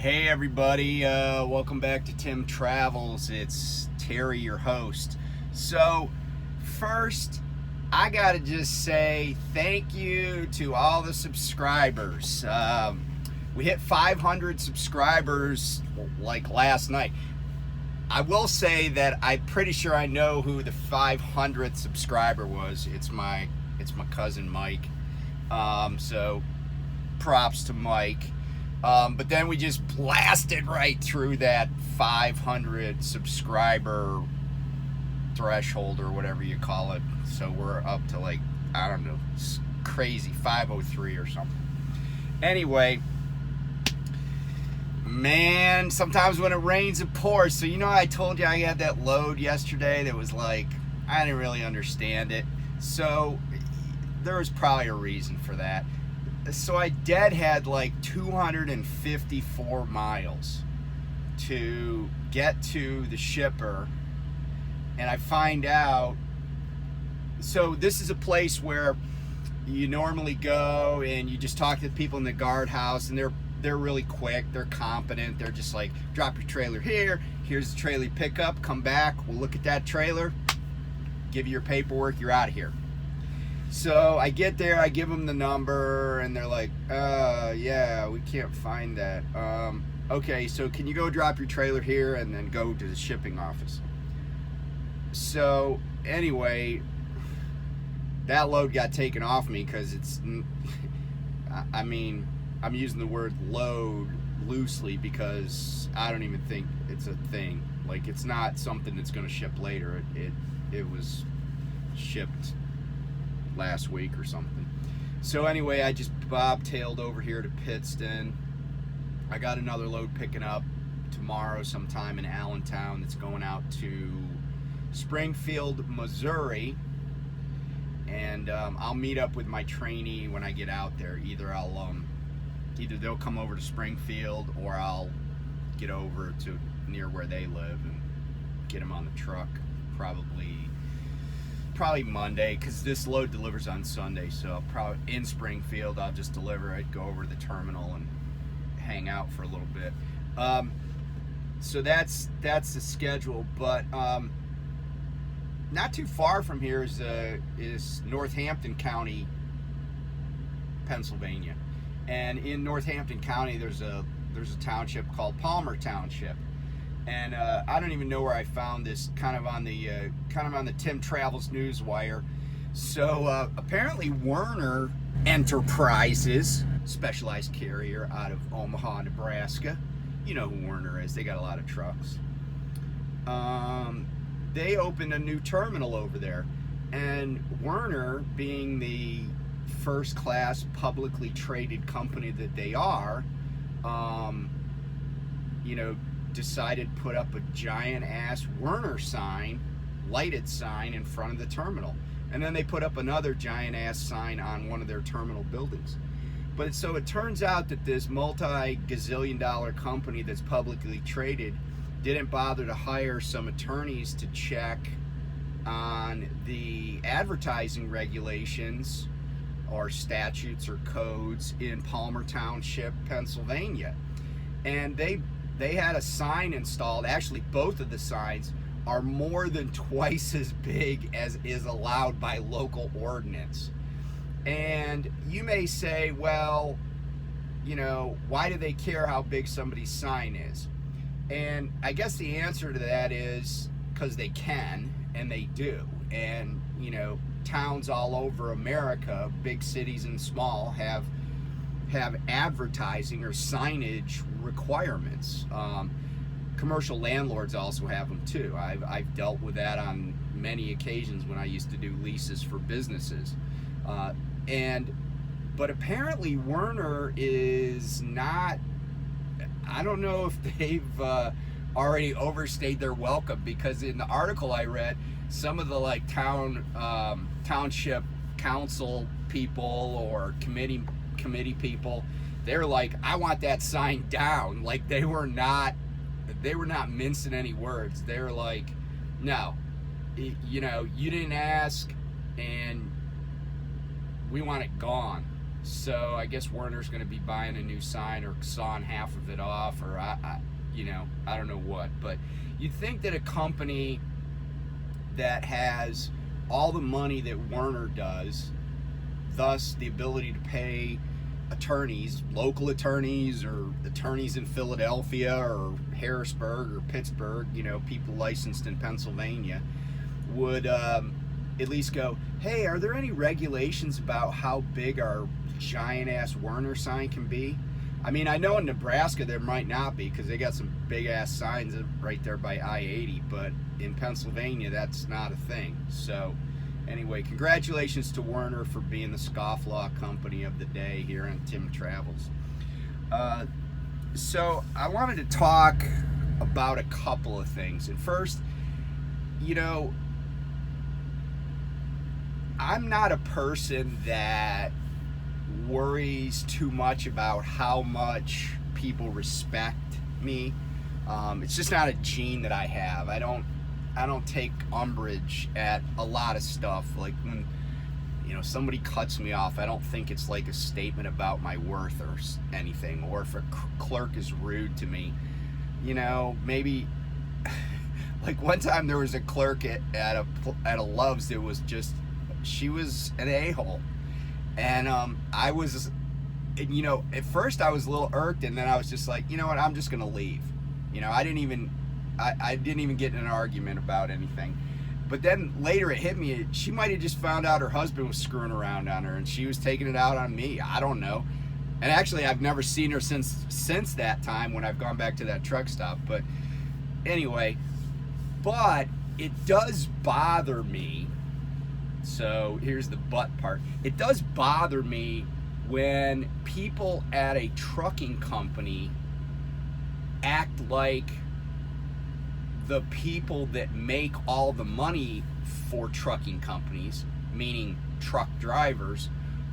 Hey everybody, welcome back to Tim Travels. It's Terry, your host. So first, I gotta just say thank you to all the subscribers. We hit 500 subscribers like last night. I will say that I'm pretty sure I know who the 500th subscriber was. It's my cousin Mike. So props to Mike. But then we just blasted right through that 500 subscriber threshold or whatever you call it. So we're up to like, I don't know, it's crazy, 503 or something. Anyway, man, sometimes when it rains it pours. So I told you I had that load yesterday that was like, I didn't really understand it. So there was probably a reason for that. So I had like 254 miles to get to the shipper, and I find out, so this is a place where you normally go and you just talk to the people in the guardhouse, and they're really quick, they're competent, they're just like, drop your trailer here, here's the trailer you pick up, come back, we'll look at that trailer, give you your paperwork, you're out of here. So I get there, I give them the number, and they're like, yeah, we can't find that. Okay, so can you go drop your trailer here and then go to the shipping office? So anyway, that load got taken off me because it's, I'm using the word load loosely because I don't even think it's a thing. Like, it's not something that's going to ship later. It was shipped last week or something. So anyway, I just bobtailed over here to Pittston. I got another load picking up tomorrow sometime in Allentown that's going out to Springfield, Missouri. And I'll meet up with my trainee when I get out there. Either they'll come over to Springfield, or I'll get over to near where they live and get them on the truck probably Monday, because this load delivers on Sunday. So probably in Springfield, I'll just deliver it, go over to the terminal and hang out for a little bit. So that's the schedule. But not too far from here is Northampton County, Pennsylvania. And in Northampton County, there's a township called Palmer Township. And I don't even know where I found this, kind of on the Tim Travels Newswire. So apparently Werner Enterprises, specialized carrier out of Omaha, Nebraska. You know who Werner is. They got a lot of trucks. They opened a new terminal over there. And Werner, being the first-class publicly traded company that they are, decided to put up a giant ass Werner sign, lighted sign in front of the terminal. And then they put up another giant ass sign on one of their terminal buildings. But so it turns out that this multi-gazillion dollar company that's publicly traded didn't bother to hire some attorneys to check on the advertising regulations or statutes or codes in Palmer Township, Pennsylvania. And they had a sign installed. Actually, both of the signs are more than twice as big as is allowed by local ordinance. And you may say, well, why do they care how big somebody's sign is? And I guess the answer to that is because they can, and they do. And, towns all over America, big cities and small, have advertising or signage requirements. Commercial landlords also have them too. I've dealt with that on many occasions when I used to do leases for businesses. But apparently Werner is not, I don't know if they've already overstayed their welcome, because in the article I read, some of the township council people or committee people, they're like, I want that sign down. Like they were not mincing any words. They're like, no, you didn't ask, and we want it gone. So I guess Werner's going to be buying a new sign or sawing half of it off, or I don't know what. But you'd think that a company that has all the money that Werner does, thus the ability to pay attorneys, local attorneys or attorneys in Philadelphia or Harrisburg or Pittsburgh, people licensed in Pennsylvania, would at least go, hey, are there any regulations about how big our giant ass Werner sign can be? I mean, I know in Nebraska there might not be because they got some big ass signs right there by I-80, but in Pennsylvania that's not a thing. So anyway, congratulations to Werner for being the scofflaw company of the day here on Tim Travels. So I wanted to talk about a couple of things. And first, I'm not a person that worries too much about how much people respect me. It's just not a gene that I have. I don't take umbrage at a lot of stuff. Like when somebody cuts me off, I don't think it's like a statement about my worth or anything. Or if a clerk is rude to me, maybe like one time there was a clerk at a Love's that was just, she was an a-hole. And I was, at first I was a little irked, and then I was just like, you know what, I'm just gonna leave. I didn't even get in an argument about anything. But then later it hit me, she might have just found out her husband was screwing around on her, and she was taking it out on me. I don't know. And actually, I've never seen her since that time when I've gone back to that truck stop. But anyway, but it does bother me. So here's the but part. It does bother me when people at a trucking company act like the people that make all the money for trucking companies, meaning truck drivers,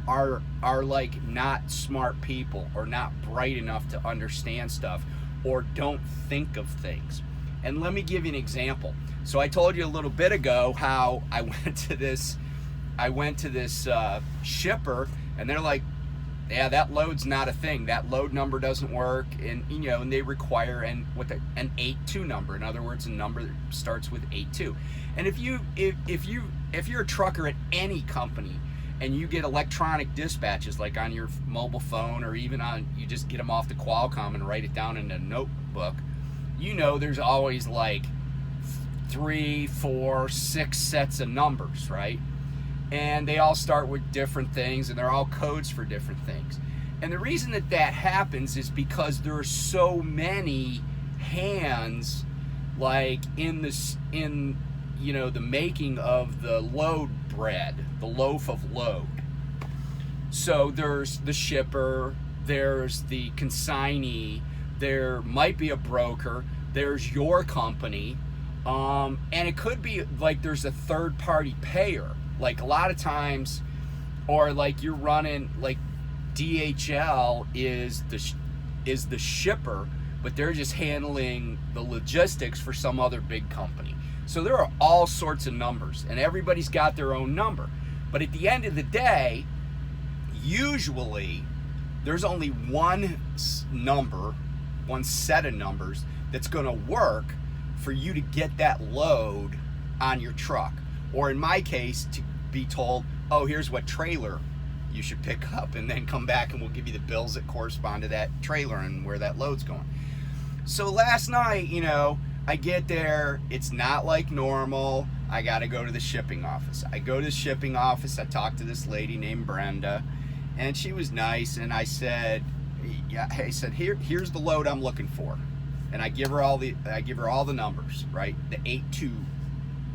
are like not smart people or not bright enough to understand stuff or don't think of things. And let me give you an example. So I told you a little bit ago how I went to this shipper, and they're like, yeah, that load's not a thing. That load number doesn't work, and and they require an 82 number. In other words, a number that starts with 82. And if you're a trucker at any company and you get electronic dispatches like on your mobile phone, or even you just get them off the Qualcomm and write it down in a notebook, there's always like 3, 4, 6 sets of numbers, right? And they all start with different things, and they're all codes for different things. And the reason that happens is because there are so many hands, like in the making of the load bread, the loaf of load. So there's the shipper, there's the consignee, there might be a broker, there's your company, and it could be like there's a third party payer. Like a lot of times, or like you're running, like DHL is the shipper, but they're just handling the logistics for some other big company. So there are all sorts of numbers, and everybody's got their own number. But at the end of the day, usually there's only one number, one set of numbers that's going to work for you to get that load on your truck. Or in my case, to be told, oh, here's what trailer you should pick up, and then come back and we'll give you the bills that correspond to that trailer and where that load's going. So last night, I get there, it's not like normal. I got to go to the shipping office. I go to the shipping office, I talked to this lady named Brenda, and she was nice, and I said, here's the load I'm looking for. And I give her all the numbers, right? The 82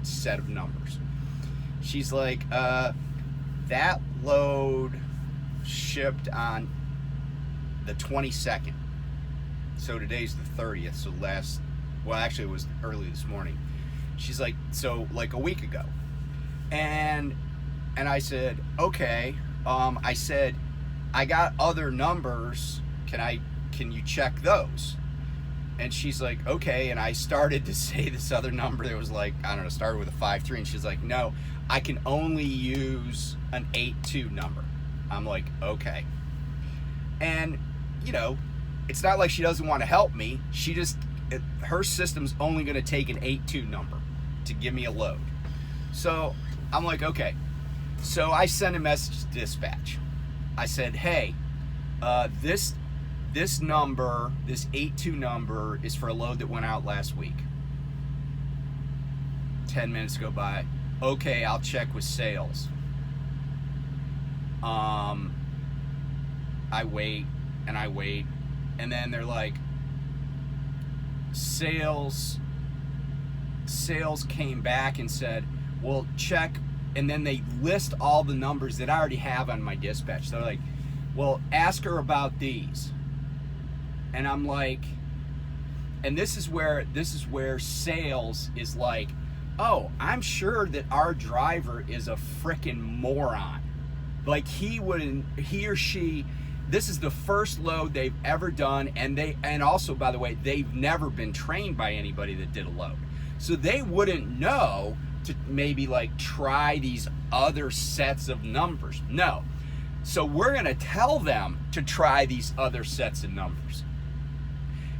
set of numbers. She's like, that load shipped on the 22nd. So today's the 30th. So actually it was early this morning. She's like, so like a week ago. And I said, okay. I said, I got other numbers. Can you check those? And she's like, okay. And I started to say this other number that was like, I don't know, started with a 5-3. And she's like, no, I can only use an 8-2 number. I'm like, okay. And, you know, it's not like she doesn't want to help me. She just, her system's only going to take an 8-2 number to give me a load. So I'm like, okay. So I send a message to dispatch. I said, hey, this number, this 8-2 number is for a load that went out last week. 10 minutes go by. Okay, I'll check with sales. I wait and I wait, and then they're like, sales came back and said, well, check, and then they list all the numbers that I already have on my dispatch. They're like, well, ask her about these. And I'm like, and this is where sales is like, oh, I'm sure that our driver is a frickin' moron. Like he or she, this is the first load they've ever done, and also, by the way, they've never been trained by anybody that did a load. So they wouldn't know to maybe like try these other sets of numbers. No. So we're gonna tell them to try these other sets of numbers.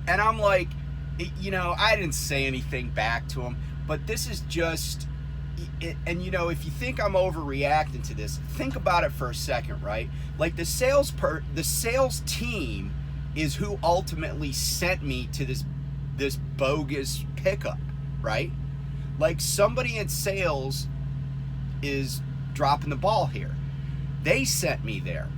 And I'm like, you know, I didn't say anything back to them, but this is just, and you know, if you think I'm overreacting to this, think about it for a second, right? Like the sales team is who ultimately sent me to this bogus pickup, right? Like somebody in sales is dropping the ball here. They sent me there,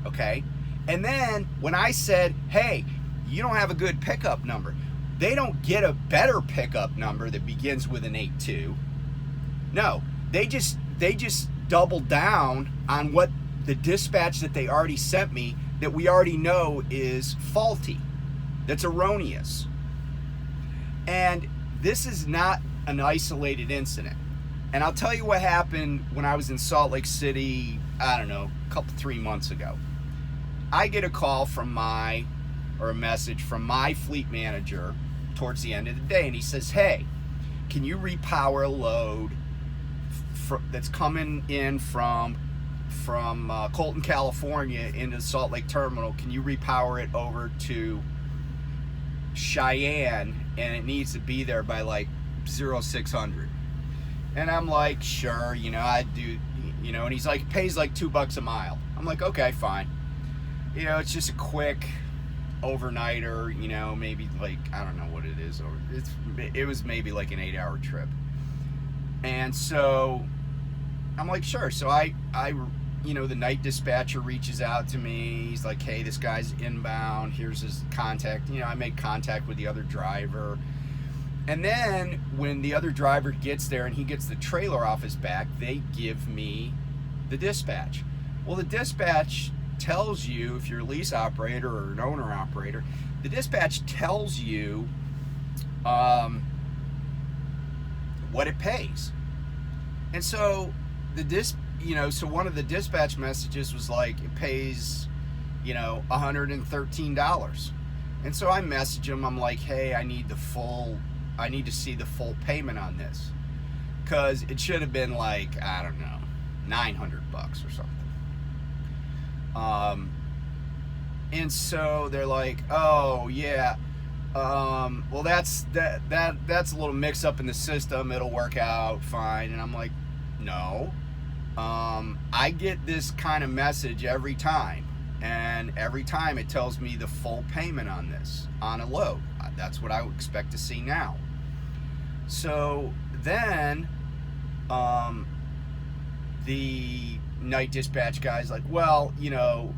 okay? And then when I said, hey, you don't have a good pickup number, they don't get a better pickup number that begins with an 8-2. No, they just double down on what the dispatch that they already sent me that we already know is faulty, that's erroneous. And this is not an isolated incident. And I'll tell you what happened when I was in Salt Lake City, I don't know, 3 months ago. I get a call a message from my fleet manager towards the end of the day, and he says, hey, can you repower a load that's coming in from Colton, California into the Salt Lake terminal? Can you repower it over to Cheyenne, and it needs to be there by like 0600? And I'm like, sure, you know, I do, you know, and he's like, pays like $2 a mile. I'm like, okay, fine. You know, it's just a quick overnighter, you know, maybe like, I don't know what it is, or it was maybe like an 8-hour trip. And so I'm like, sure. So I you know, the night dispatcher reaches out to me. He's like, hey, this guy's inbound, here's his contact. You know, I make contact with the other driver. And then when the other driver gets there and he gets the trailer off his back, they give me the dispatch. Well, the dispatch tells you, if you're a lease operator or an owner operator, the dispatch tells you what it pays. And so so one of the dispatch messages was like, it pays, you know, $113. And so I message him. I'm like, hey, I need to see the full payment on this, because it should have been like, I don't know, $900 or something. And so they're like, oh yeah, well that's a little mix up in the system, it'll work out fine. And I'm like, no, I get this kind of message every time, and every time it tells me the full payment on this, on a load. That's what I would expect to see now. So then the night dispatch guy's like, well, you know,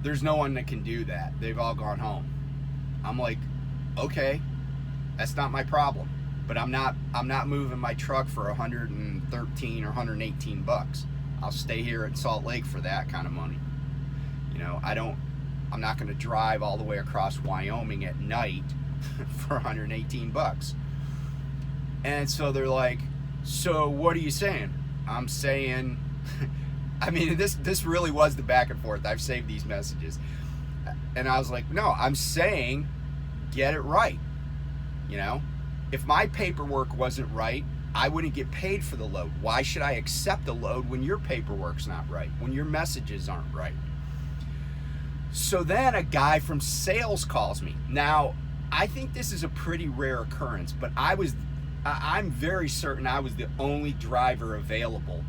there's no one that can do that, they've all gone home. I'm like, okay, that's not my problem, but I'm not moving my truck for $113 or $118. I'll stay here in Salt Lake for that kind of money. You know, I'm not going to drive all the way across Wyoming at night for $118. And so they're like, so what are you saying? I'm saying, I mean, this really was the back and forth. I've saved these messages. And I was like, no, I'm saying, get it right. You know, if my paperwork wasn't right, I wouldn't get paid for the load. Why should I accept a load when your paperwork's not right, when your messages aren't right? So then a guy from sales calls me. Now, I think this is a pretty rare occurrence, but I'm very certain I was the only driver available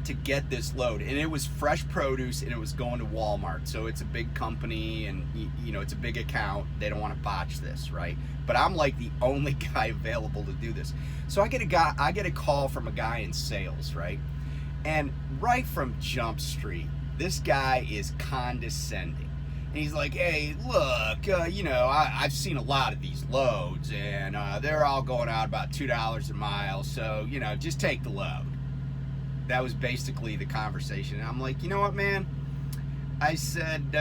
to get this load, and it was fresh produce, and it was going to Walmart. So it's a big company, and you know, it's a big account. They don't want to botch this, right? But I'm like the only guy available to do this. So I get a call from a guy in sales, right? And right from Jump Street, this guy is condescending. And he's like, hey, look, you know, I've seen a lot of these loads, and they're all going out about $2 a mile, so, you know, just take the load. That was basically the conversation. And I'm like, you know what, man? I said,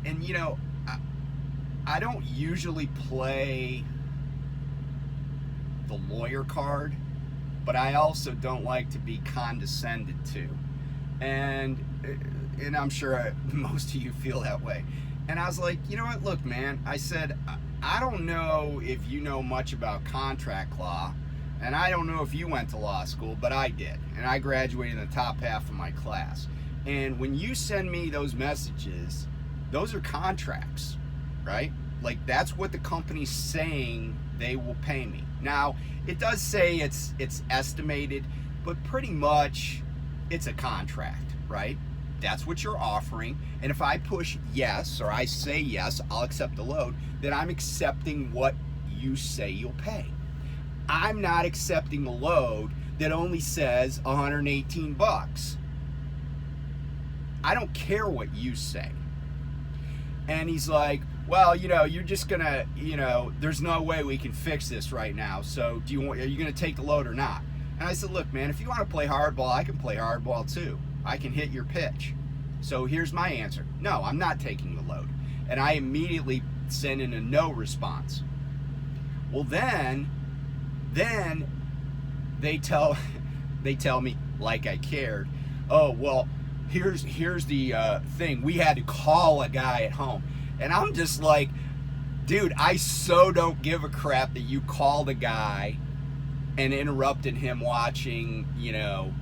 and you know, I don't usually play the lawyer card, but I also don't like to be condescended to. And I'm sure most of you feel that way. And I was like, you know what, look, man, I said, I don't know if you know much about contract law, and I don't know if you went to law school, but I did. And I graduated in the top half of my class. And when you send me those messages, those are contracts, right? Like, that's what the company's saying they will pay me. Now, it does say it's estimated, but pretty much it's a contract, right? That's what you're offering. And if I push yes, or I say yes, I'll accept the load, then I'm accepting what you say you'll pay. I'm not accepting a load that only says 118 bucks. I don't care what you say. And he's like, well, you know, you're just gonna, you know, there's no way we can fix this right now. So are you gonna take the load or not? And I said, look, man, if you want to play hardball, I can play hardball too. I can hit your pitch. So here's my answer. No, I'm not taking the load. And I immediately send in a no response. Well, then they tell me, like I cared, oh, well, here's the thing. We had to call a guy at home. And I'm just like, dude, I so don't give a crap that you called a guy and interrupted him watching, you know,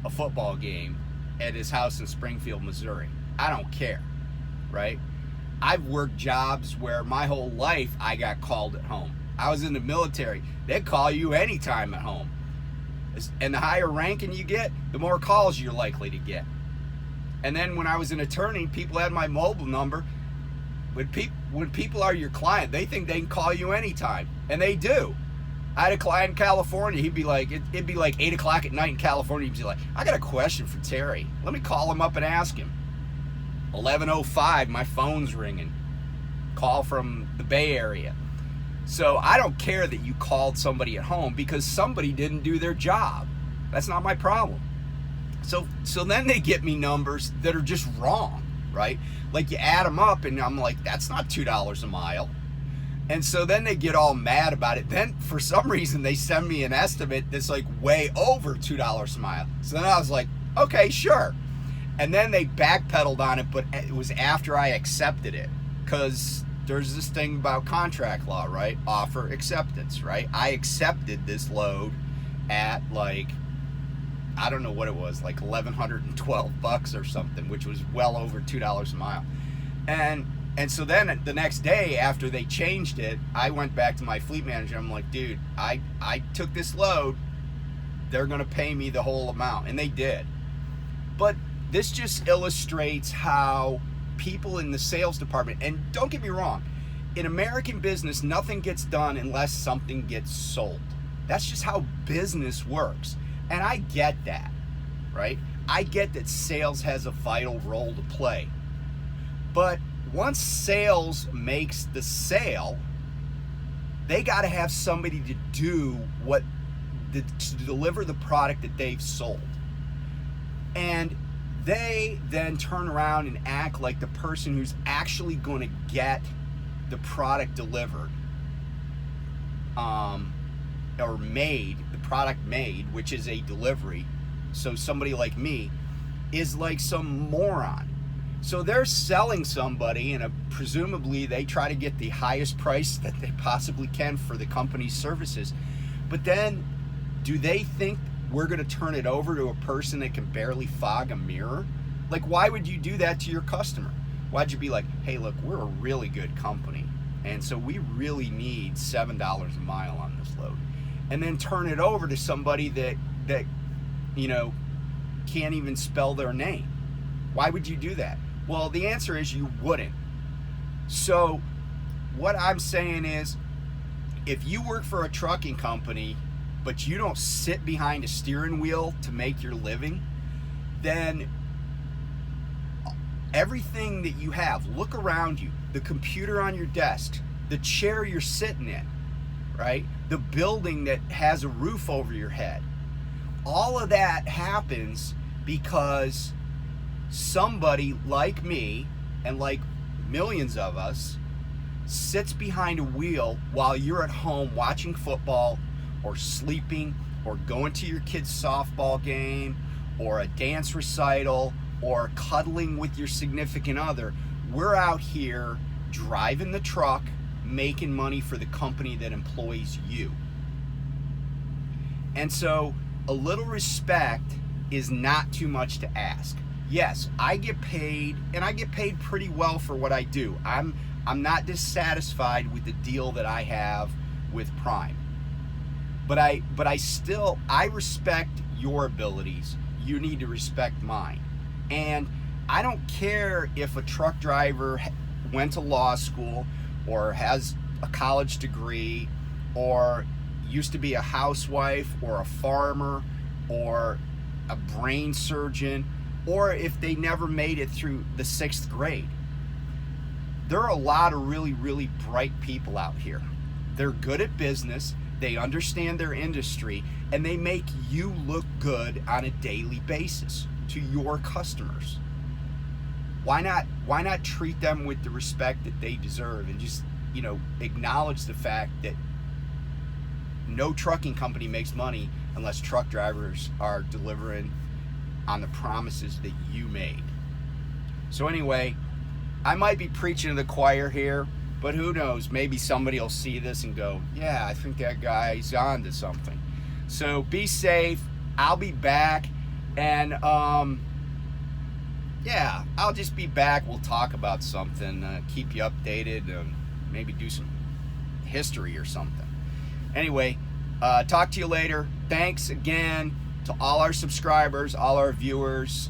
a football game at his house in Springfield, Missouri. I don't care, right? I've worked jobs where my whole life I got called at home. I was in the military. They call you anytime at home. And the higher ranking you get, the more calls you're likely to get. And then when I was an attorney, people had my mobile number. When people are your client, they think they can call you anytime. And they do. I had a client in California. He'd be like, it'd be like 8 o'clock at night in California. He'd be like, I got a question for Terry. Let me call him up and ask him. 11:05, my phone's ringing. Call from the Bay Area. So I don't care that you called somebody at home because somebody didn't do their job. That's not my problem. So then they get me numbers that are just wrong, right? Like you add them up and I'm like, that's not $2 a mile. And so then they get all mad about it. Then for some reason they send me an estimate that's like way over $2 a mile. So then I was like, okay, sure. And then they backpedaled on it, but it was after I accepted it. Because there's this thing about contract law, right? Offer acceptance, right? I accepted this load at like, I don't know what it was, like $1,112 or something, which was well over $2 a mile. And so then the next day after they changed it, I went back to my fleet manager. I'm like, dude, I took this load. They're going to pay me the whole amount. And they did. But this just illustrates how people in the sales department, and don't get me wrong, in American business, nothing gets done unless something gets sold. That's just how business works. And I get that, right? I get that sales has a vital role to play. But once sales makes the sale, they got to have somebody to do to deliver the product that they've sold. And they then turn around and act like the person who's actually going to get the product delivered or made, the product made, which is a delivery. So somebody like me is like some moron. So they're selling somebody, and presumably they try to get the highest price that they possibly can for the company's services. But then, do they think we're going to turn it over to a person that can barely fog a mirror? Like, why would you do that to your customer? Why'd you be like, hey, look, we're a really good company, and so we really need $7 a mile on this load, and then turn it over to somebody that you know, can't even spell their name? Why would you do that? Well, the answer is you wouldn't. So what I'm saying is, if you work for a trucking company, but you don't sit behind a steering wheel to make your living, then everything that you have, look around you, the computer on your desk, the chair you're sitting in, right? The building that has a roof over your head. All of that happens because somebody like me, and like millions of us, sits behind a wheel while you're at home watching football, or sleeping, or going to your kid's softball game, or a dance recital, or cuddling with your significant other. We're out here driving the truck, making money for the company that employs you. And so a little respect is not too much to ask. Yes, I get paid, and I get paid pretty well for what I do. I'm not dissatisfied with the deal that I have with Prime. But I respect your abilities. You need to respect mine. And I don't care if a truck driver went to law school, or has a college degree, or used to be a housewife, or a farmer, or a brain surgeon, or if they never made it through the 6th grade. There are a lot of really, really bright people out here. They're good at business, they understand their industry, and they make you look good on a daily basis to your customers. Why not treat them with the respect that they deserve, and just, you know, acknowledge the fact that no trucking company makes money unless truck drivers are delivering on the promises that you made. So anyway, I might be preaching to the choir here, but who knows, maybe somebody will see this and go, yeah, I think that guy's on to something. So be safe. I'll be back, and yeah, I'll just be back. We'll talk about something, keep you updated, and maybe do some history or something. Anyway, talk to you later. Thanks again to all our subscribers, all our viewers.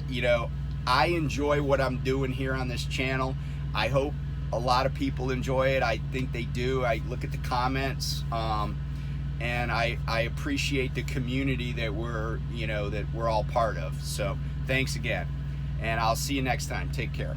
You know, I enjoy what I'm doing here on this channel. I hope a lot of people enjoy it. I think they do. I look at the comments, and I appreciate the community that we're all part of. So thanks again, and I'll see you next time. Take care.